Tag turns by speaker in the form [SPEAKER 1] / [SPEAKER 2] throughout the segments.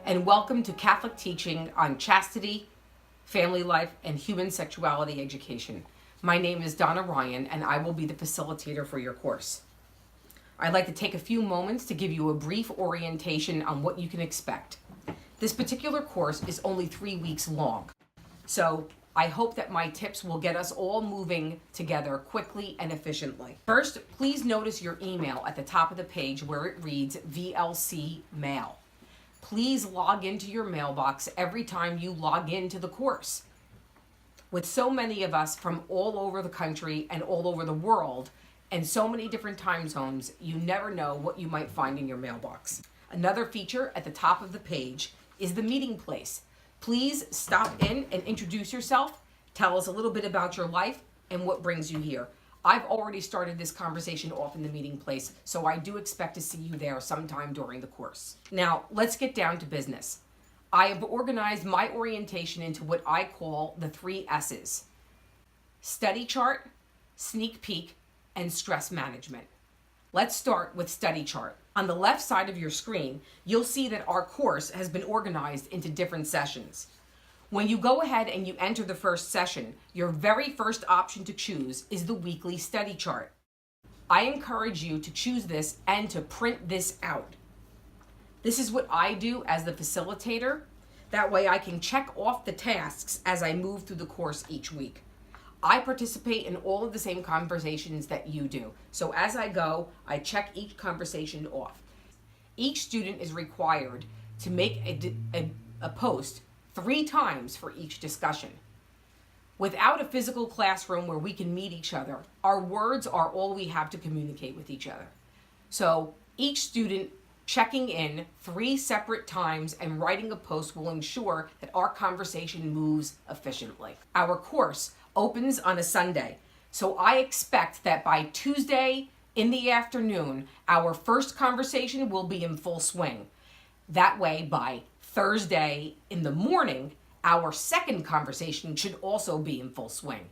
[SPEAKER 1] and welcome to Catholic teaching on chastity, family life, and human sexuality education. My name is Donna Ryan, and I will be the facilitator for your course. I'd like to take a few moments to give you a brief orientation on what you can expect. This particular course is only 3 weeks long, so I hope that my tips will get us all moving together quickly and efficiently. First, please notice your email at the top of the page where it reads VLC Mail. Please log into your mailbox every time you log into the course. With so many of us from all over the country and all over the world, and so many different time zones, you never know what you might find in your mailbox. Another feature at the top of the page is the meeting place. Please stop in and introduce yourself. Tell us a little bit about your life and what brings you here. I've already started this conversation off in the meeting place, so I do expect to see you there sometime during the course. Now, let's get down to business. I have organized my orientation into what I call the 3 S's: study chart, sneak peek, and stress management. Let's start with study chart. On the left side of your screen, you'll see that our course has been organized into different sessions. When you go ahead and you enter the first session, your very first option to choose is the weekly study chart. I encourage you to choose this and to print this out. This is what I do as the facilitator. That way I can check off the tasks as I move through the course each week. I participate in all of the same conversations that you do. So as I go, I check each conversation off. Each student is required to make a post 3 times for each discussion. Without a physical classroom where we can meet each other, our words are all we have to communicate with each other. So each student checking in 3 separate times and writing a post will ensure that our conversation moves efficiently. Our course opens on a Sunday, so I expect that by Tuesday in the afternoon, our first conversation will be in full swing. That way, by Thursday in the morning, our second conversation should also be in full swing.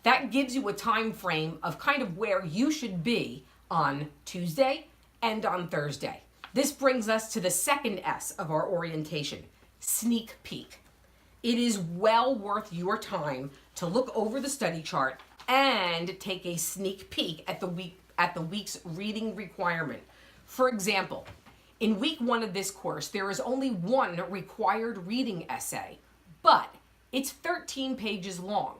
[SPEAKER 1] That gives you a time frame of kind of where you should be on Tuesday and on Thursday. This brings us to the second S of our orientation, sneak peek. It is well worth your time to look over the study chart and take a sneak peek at the week's reading requirement. For example, in week 1 of this course, there is only 1 required reading essay, but it's 13 pages long.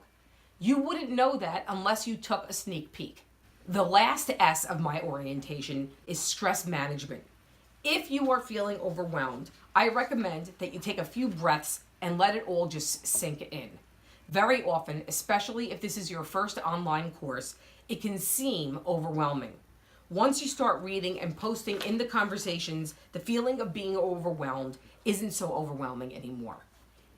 [SPEAKER 1] You wouldn't know that unless you took a sneak peek. The last S of my orientation is stress management. If you are feeling overwhelmed, I recommend that you take a few breaths and let it all just sink in. Very often, especially if this is your first online course, it can seem overwhelming. Once you start reading and posting in the conversations, the feeling of being overwhelmed isn't so overwhelming anymore.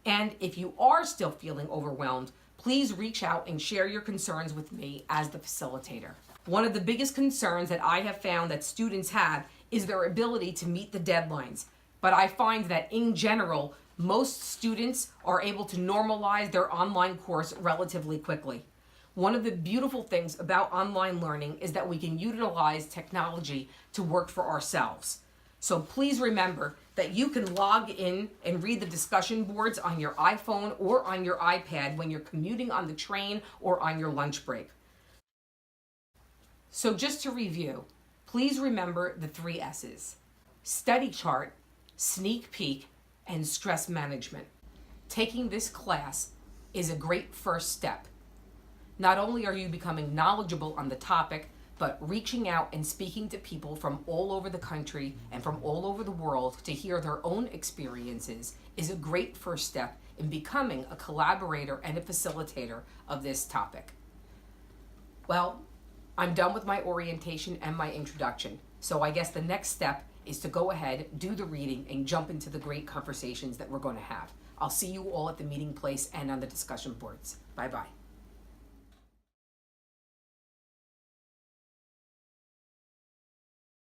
[SPEAKER 1] And if you are still feeling overwhelmed, please reach out and share your concerns with me as the facilitator. One of the biggest concerns that I have found that students have is their ability to meet the deadlines. But I find that in general, most students are able to normalize their online course relatively quickly. One of the beautiful things about online learning is that we can utilize technology to work for ourselves. So please remember that you can log in and read the discussion boards on your iPhone or on your iPad when you're commuting on the train or on your lunch break. So just to review, please remember the 3 S's: study chart, sneak peek, and stress management. Taking this class is a great first step. Not only are you becoming knowledgeable on the topic, but reaching out and speaking to people from all over the country and from all over the world to hear their own experiences is a great first step in becoming a collaborator and a facilitator of this topic. Well, I'm done with my orientation and my introduction, so I guess the next step is to go ahead, do the reading, and jump into the great conversations that we're going to have. I'll see you all at the meeting place and on the discussion boards. Bye-bye.